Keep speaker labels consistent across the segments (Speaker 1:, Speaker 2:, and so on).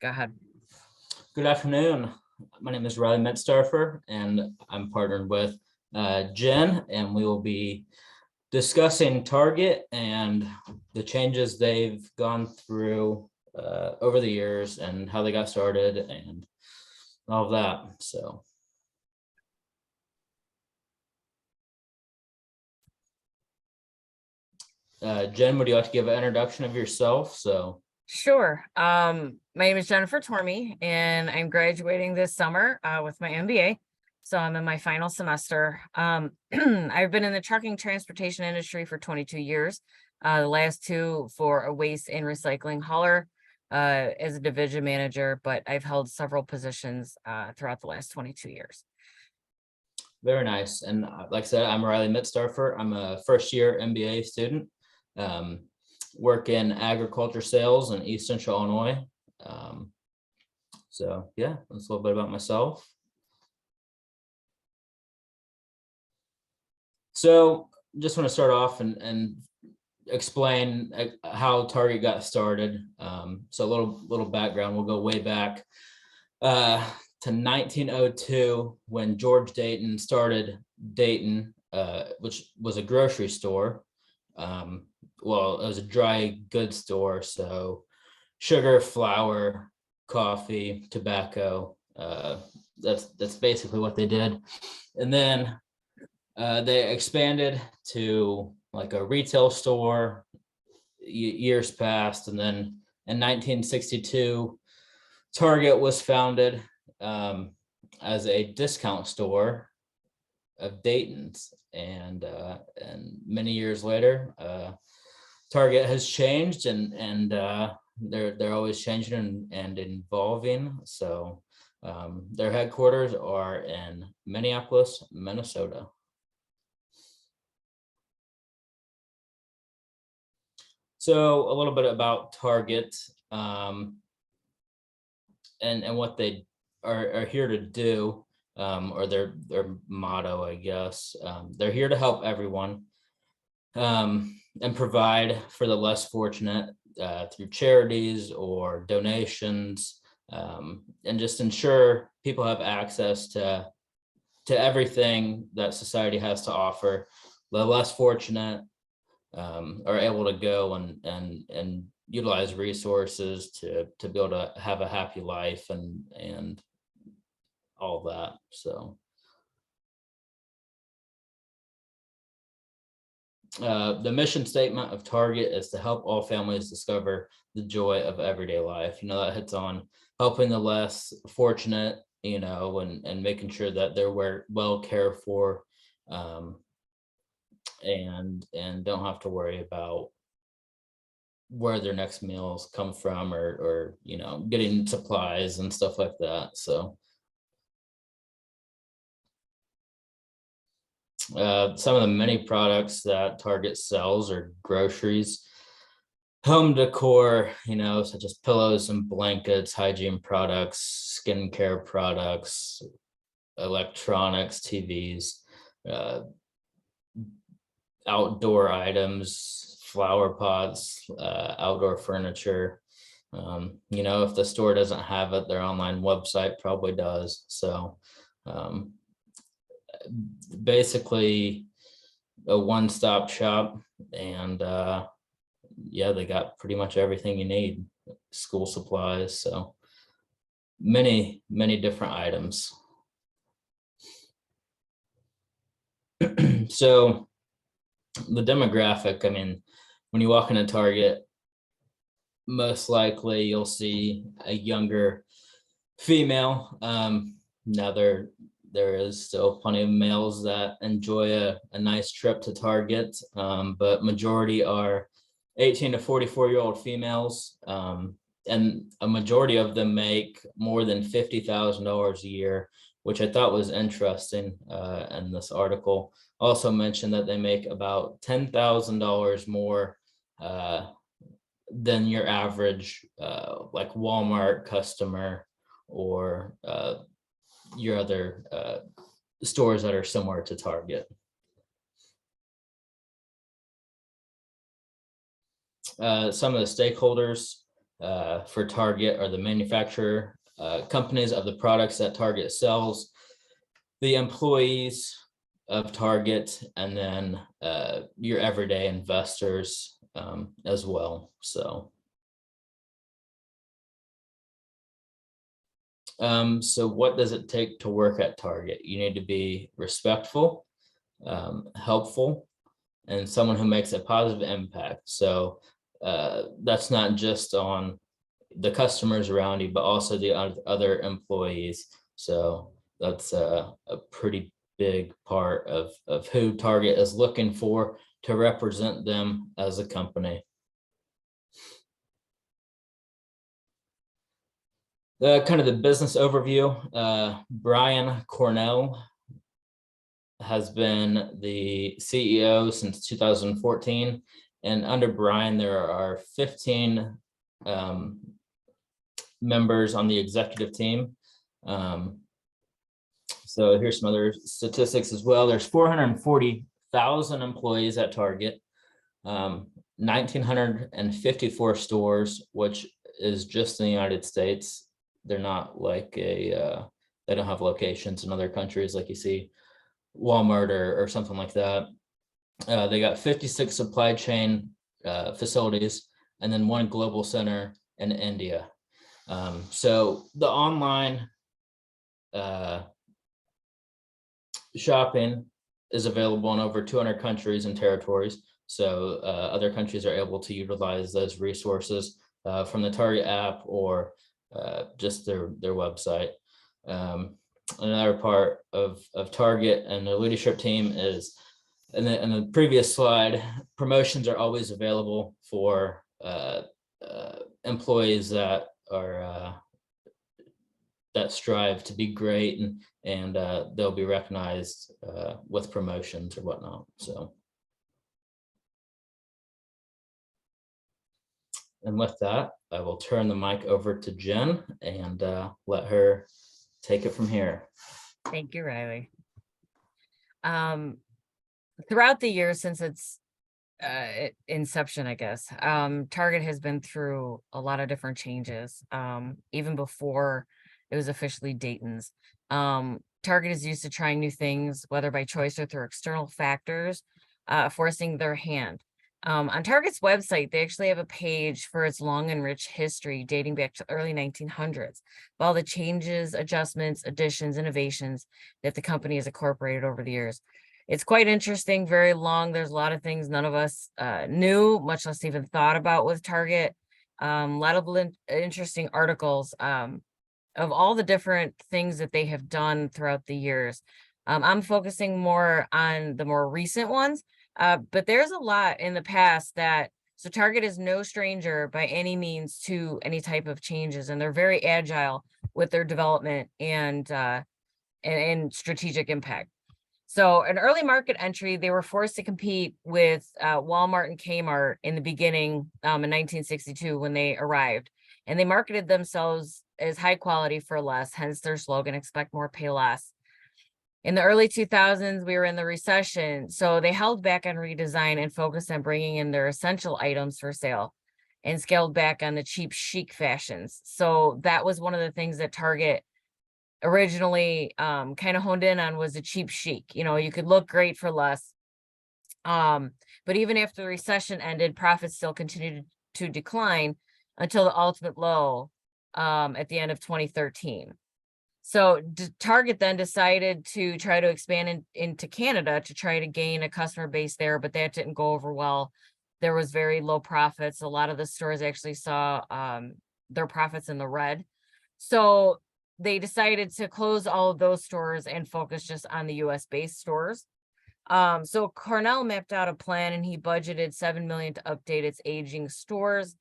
Speaker 1: Go ahead.
Speaker 2: Good afternoon. My name is Riley Metzdarfer, and I'm partnered with Jen, and we will be discussing Target and the changes they've gone through over the years and how they got started and all of that. So. Jen, would you like to give an introduction of yourself?
Speaker 1: Sure. My name is Jennifer Tormey, and I'm graduating this summer with my MBA. So I'm in my final semester. I've been in the trucking transportation industry for 22 years. The last two for a waste and recycling hauler as a division manager, but I've held several positions throughout the last 22 years.
Speaker 2: Very nice. And like I said, I'm Riley Metzdarfer. I'm a first-year MBA student. Work in agriculture sales in East Central Illinois. So yeah, that's a little bit about myself. So just want to start off and explain how Target got started. So a little background. We'll go way back to 1902 when George Dayton started Dayton, which was a grocery store. Well, it was a dry goods store, so sugar, flour, coffee, tobacco. That's basically what they did. And then they expanded to like a retail store. Years passed, and then in 1962, Target was founded as a discount store of Dayton's, and many years later, Target has changed, and they're always changing and evolving. So their headquarters are in Minneapolis, Minnesota. So a little bit about Target and what they are here to do, or their motto, I guess. They're here to help everyone and provide for the less fortunate through charities or donations, and just ensure people have access to everything that society has to offer. The less fortunate are able to go and utilize resources to be able to have a happy life and all that. So the mission statement of Target is to help all families discover the joy of everyday life. That hits on helping the less fortunate, and making sure that they're well cared for, and don't have to worry about where their next meals come from, or getting supplies and stuff like that. So some of the many products that Target sells are groceries, home decor, such as pillows and blankets, hygiene products, skincare products, electronics, TVs, outdoor items, flower pots, outdoor furniture. If the store doesn't have it, their online website probably does. So basically a one-stop shop, and yeah, they got pretty much everything you need. School supplies, so many different items. So the demographic, when you walk into Target, most likely you'll see a younger female. Now there is still plenty of males that enjoy a nice trip to Target, but majority are 18 to 44-year-old females, and a majority of them make more than $50,000 a year, which I thought was interesting. In this article also mentioned that they make about $10,000 more than your average like Walmart customer or your other stores that are similar to Target. Some of the stakeholders for Target are the manufacturer companies of the products that Target sells, the employees of Target, and then your everyday investors as well. So what does it take to work at Target? You need to be respectful, helpful, and someone who makes a positive impact. So that's not just on the customers around you, but also the other employees. So that's a pretty big part of who Target is looking for to represent them as a company. Kind of the business overview. Brian Cornell has been the CEO since 2014. And under Brian, there are 15 members on the executive team. So here's some other statistics as well. There's 440,000 employees at Target, 1,954 stores, which is just in the United States. They're not like they don't have locations in other countries like you see Walmart or something like that. They got 56 supply chain facilities and then one global center in India. So the online shopping is available in over 200 countries and territories. So other countries are able to utilize those resources from the Target app or just their website. Another part of Target and the leadership team is, in the previous slide, promotions are always available for employees that are that strive to be great, and they'll be recognized with promotions or whatnot. So, and with that, I will turn the mic over to Jen and let her take it from here.
Speaker 1: Thank you, Riley. Throughout the years since its inception, I guess, Target has been through a lot of different changes, even before it was officially Dayton's. Target is used to trying new things, whether by choice or through external factors, forcing their hand. On Target's website, they actually have a page for its long and rich history dating back to early 1900s, with all the changes, adjustments, additions, innovations that the company has incorporated over the years. It's quite interesting, very long. There's a lot of things none of us knew, much less even thought about with Target. A lot of interesting articles of all the different things that they have done throughout the years. I'm focusing more on the more recent ones, but there's a lot in the past so Target is no stranger by any means to any type of changes, and they're very agile with their development and strategic impact. So an early market entry, they were forced to compete with Walmart and Kmart in the beginning in 1962 when they arrived, and they marketed themselves as high quality for less, hence their slogan, expect more, pay less. In the early 2000s, we were in the recession, so they held back on redesign and focused on bringing in their essential items for sale and scaled back on the cheap chic fashions. So that was one of the things that Target originally kind of honed in on, was a cheap chic. You know, you could look great for less. But even after the recession ended, profits still continued to decline until the ultimate low at the end of 2013. So Target then decided to try to expand into Canada to try to gain a customer base there, but that didn't go over well. There was very low profits. A lot of the stores actually saw their profits in the red. So they decided to close all of those stores and focus just on the US based stores. So Cornell mapped out a plan, and he budgeted $7 million to update its aging stores,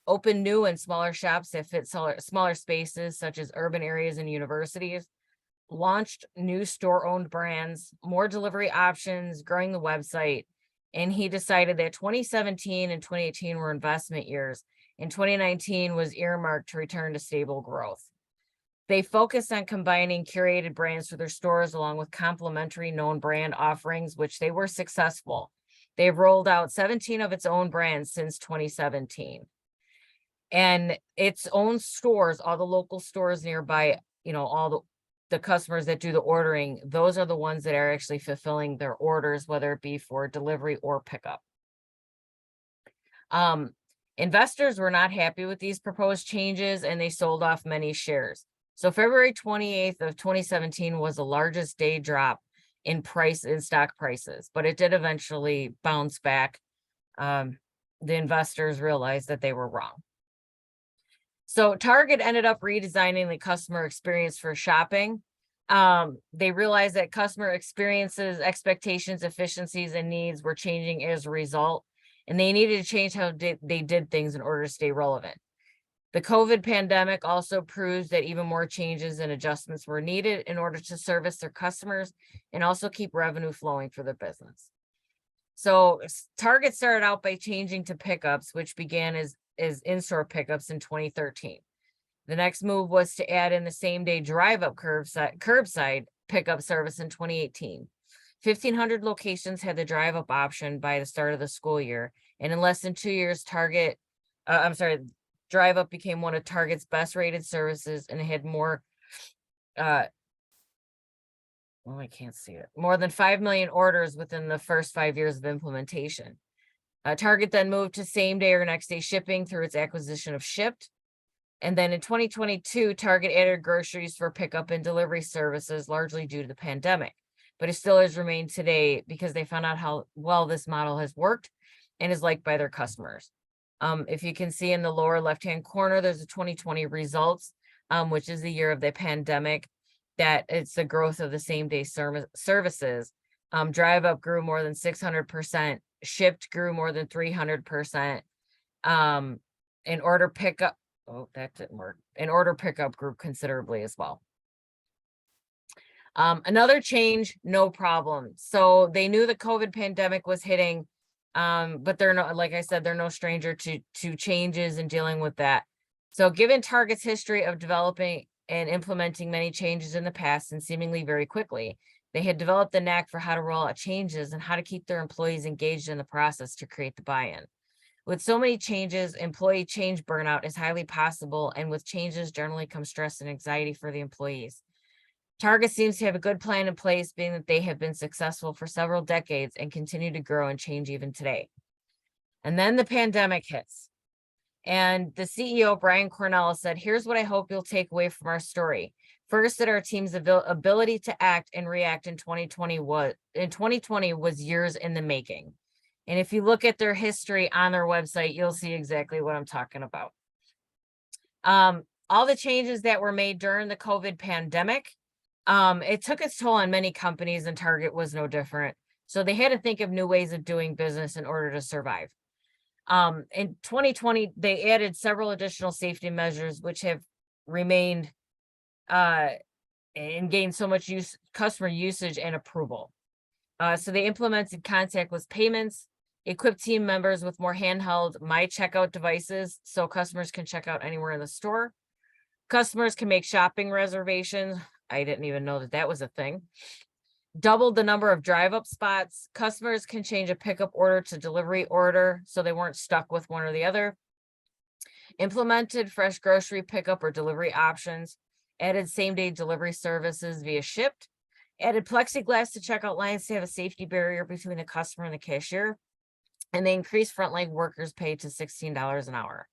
Speaker 1: open new and smaller shops that fit smaller spaces such as urban areas and universities, launched new store-owned brands, more delivery options, growing the website. And he decided that 2017 and 2018 were investment years, and 2019 was earmarked to return to stable growth. They focused on combining curated brands for their stores along with complementary known brand offerings, which they were successful. They've rolled out 17 of its own brands since 2017. and its own stores, all the local stores nearby, all the customers that do the ordering, those are the ones that are actually fulfilling their orders, whether it be for delivery or pickup. Investors were not happy with these proposed changes, and they sold off many shares. So February 28th of 2017 was the largest day drop in stock prices, but it did eventually bounce back. The investors realized that they were wrong. So Target ended up redesigning the customer experience for shopping. They realized that customer experiences, expectations, efficiencies, and needs were changing as a result, and they needed to change how they did things in order to stay relevant. The COVID pandemic also proves that even more changes and adjustments were needed in order to service their customers and also keep revenue flowing for their business. So Target started out by changing to pickups, which began as in-store pickups in 2013. The next move was to add in the same-day drive-up curbside pickup service in 2018. 1,500 locations had the drive-up option by the start of the school year, and in less than 2 years, drive-up became one of Target's best-rated services, and it had more I can't see it. More than 5 million orders within the first 5 years of implementation. Target then moved to same day or next day shipping through its acquisition of Shipt. And then in 2022, Target added groceries for pickup and delivery services, largely due to the pandemic. But it still has remained today because they found out how well this model has worked and is liked by their customers. If you can see in the lower left-hand corner, there's a 2020 results, which is the year of the pandemic, that it's the growth of the same day services. Drive Up grew more than 600%. Shipt grew more than 300%. And order pickup, that didn't work. And order pickup grew considerably as well. Another change, no problem. So they knew the COVID pandemic was hitting, but they're no, like I said, they're no stranger to changes and dealing with that. So given Target's history of developing and implementing many changes in the past and seemingly very quickly, they had developed the knack for how to roll out changes and how to keep their employees engaged in the process to create the buy-in. With so many changes, employee change burnout is highly possible, and with changes generally comes stress and anxiety for the employees. Target seems to have a good plan in place, being that they have been successful for several decades and continue to grow and change even today. And then the pandemic hits. And the CEO, Brian Cornell, said, "Here's what I hope you'll take away from our story. First, that our team's ability to act and react in 2020 was years in the making." And if you look at their history on their website, you'll see exactly what I'm talking about. All the changes that were made during the COVID pandemic, it took its toll on many companies, and Target was no different. So they had to think of new ways of doing business in order to survive. In 2020, they added several additional safety measures, which have remained and gained so much customer usage and approval. So they implemented contactless payments, equipped team members with more handheld My Checkout devices so customers can check out anywhere in the store. Customers can make shopping reservations. I didn't even know that was a thing. Doubled the number of drive-up spots. Customers can change a pickup order to delivery order, so they weren't stuck with one or the other. Implemented fresh grocery pickup or delivery options. Added same-day delivery services via Shipt. Added plexiglass to checkout lines to have a safety barrier between the customer and the cashier. And they increased frontline workers' pay to $16 an hour.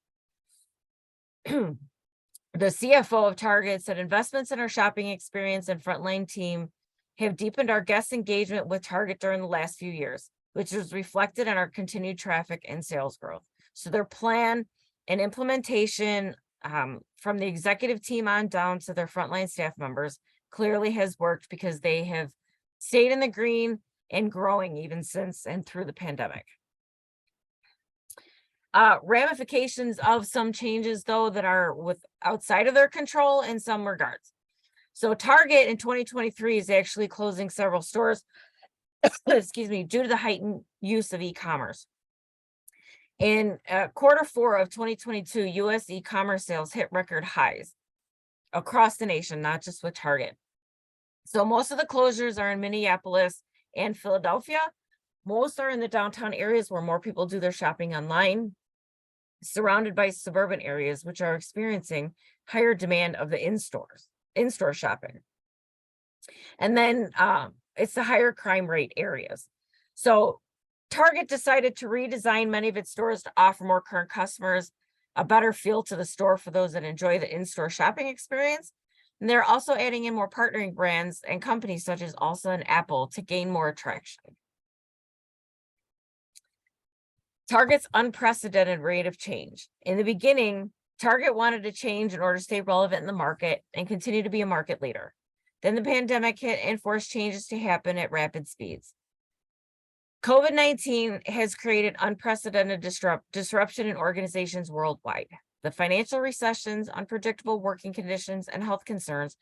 Speaker 1: The CFO of Target said, "Investments in our shopping experience and frontline team have deepened our guest engagement with Target during the last few years, which is reflected in our continued traffic and sales growth." So their plan and implementation from the executive team on down to their frontline staff members clearly has worked, because they have stayed in the green and growing even since and through the pandemic. Ramifications of some changes, though, that are outside of their control in some regards. So Target in 2023 is actually closing several stores, excuse me, due to the heightened use of e-commerce. In Q4 of 2022, U.S. e-commerce sales hit record highs across the nation, not just with Target. So most of the closures are in Minneapolis and Philadelphia. Most are in the downtown areas where more people do their shopping online. surrounded by suburban areas, which are experiencing higher demand of the in-store shopping. And then it's the higher crime rate areas. So Target decided to redesign many of its stores to offer more current customers a better feel to the store for those that enjoy the in-store shopping experience. And they're also adding in more partnering brands and companies such as Ulsa and Apple to gain more attraction. Target's unprecedented rate of change. In the beginning, Target wanted to change in order to stay relevant in the market and continue to be a market leader. Then the pandemic hit and forced changes to happen at rapid speeds. COVID-19 has created unprecedented disruption in organizations worldwide. The financial recessions, unpredictable working conditions, and health concerns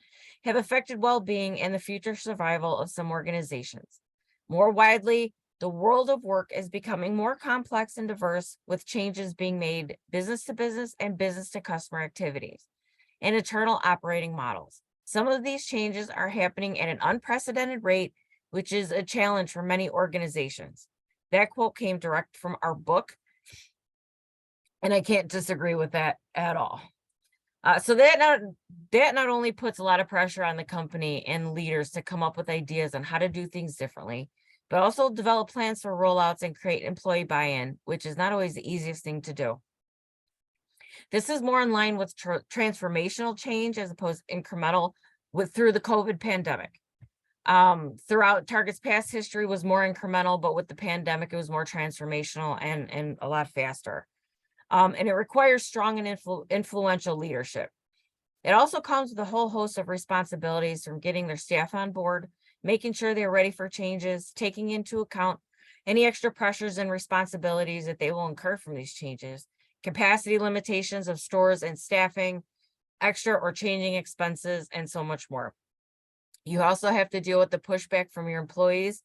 Speaker 1: have affected well-being and the future survival of some organizations. More widely, the world of work is becoming more complex and diverse, with changes being made business to business and business to customer activities and internal operating models. Some of these changes are happening at an unprecedented rate, which is a challenge for many organizations. That quote came direct from our book, and I can't disagree with that at all. So that not only puts a lot of pressure on the company and leaders to come up with ideas on how to do things differently, but also develop plans for rollouts and create employee buy-in, which is not always the easiest thing to do. This is more in line with transformational change as opposed to incremental through the COVID pandemic. Throughout Target's past history was more incremental, but with the pandemic, it was more transformational and a lot faster. And it requires strong and influential leadership. It also comes with a whole host of responsibilities, from getting their staff on board, making sure they're ready for changes, taking into account any extra pressures and responsibilities that they will incur from these changes, capacity limitations of stores and staffing, extra or changing expenses, and so much more. You also have to deal with the pushback from your employees,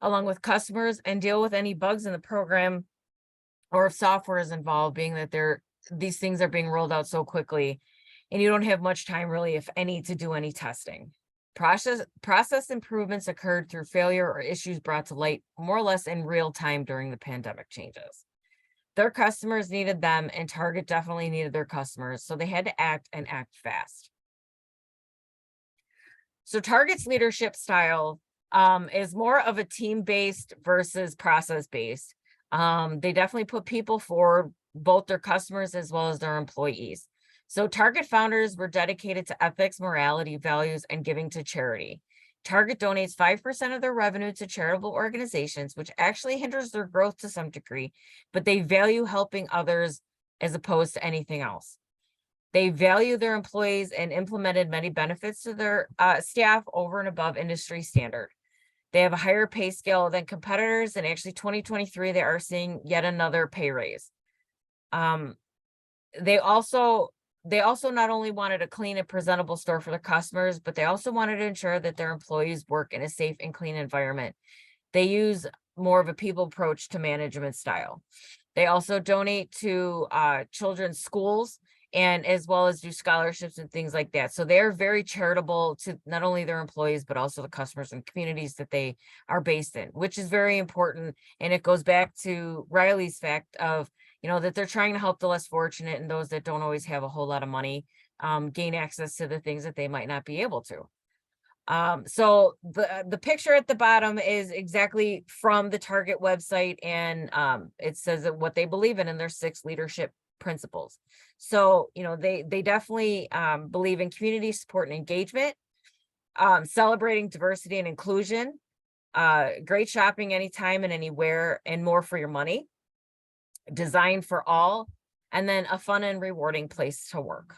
Speaker 1: along with customers, and deal with any bugs in the program or if software is involved, being that these things are being rolled out so quickly and you don't have much time, really, if any, to do any testing. Process improvements occurred through failure or issues brought to light more or less in real time during the pandemic changes. Their customers needed them, and Target definitely needed their customers, so they had to act and act fast. So Target's leadership style is more of a team-based versus process-based. They definitely put people forward, both their customers as well as their employees. So Target founders were dedicated to ethics, morality, values, and giving to charity. Target donates 5% of their revenue to charitable organizations, which actually hinders their growth to some degree, but they value helping others as opposed to anything else. They value their employees and implemented many benefits to their staff over and above industry standard. They have a higher pay scale than competitors, and actually 2023, they are seeing yet another pay raise. They also not only wanted a clean and presentable store for their customers, but they also wanted to ensure that their employees work in a safe and clean environment. They use more of a people approach to management style. They also donate to children's schools, and as well as do scholarships and things like that. So they're very charitable to not only their employees, but also the customers and communities that they are based in, which is very important. And it goes back to Riley's fact of, that they're trying to help the less fortunate and those that don't always have a whole lot of money gain access to the things that they might not be able to. So the picture at the bottom is exactly from the Target website, and it says that what they believe in their 6 leadership principles. So, they definitely believe in community support and engagement, celebrating diversity and inclusion, great shopping anytime and anywhere, and more for your money, design for all, and then a fun and rewarding place to work.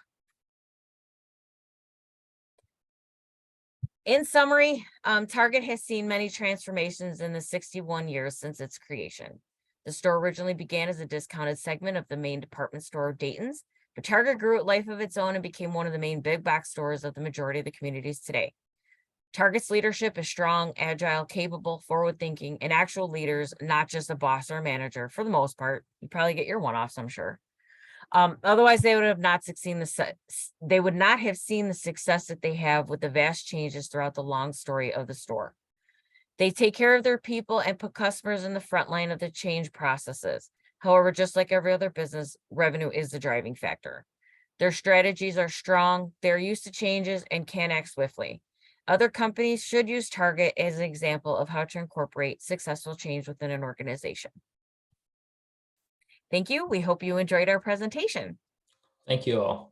Speaker 1: In summary, Target has seen many transformations in the 61 years since its creation. The store originally began as a discounted segment of the main department store of Dayton's, but Target grew at life of its own and became one of the main big box stores of the majority of the communities today. Target's leadership is strong, agile, capable, forward-thinking, and actual leaders, not just a boss or a manager. For the most part, you probably get your one-offs, I'm sure. Otherwise, they would not have seen the success that they have with the vast changes throughout the long story of the store. They take care of their people and put customers in the front line of the change processes. However, just like every other business, revenue is the driving factor. Their strategies are strong, they're used to changes, and can act swiftly. Other companies should use Target as an example of how to incorporate successful change within an organization. Thank you. We hope you enjoyed our presentation.
Speaker 2: Thank you all.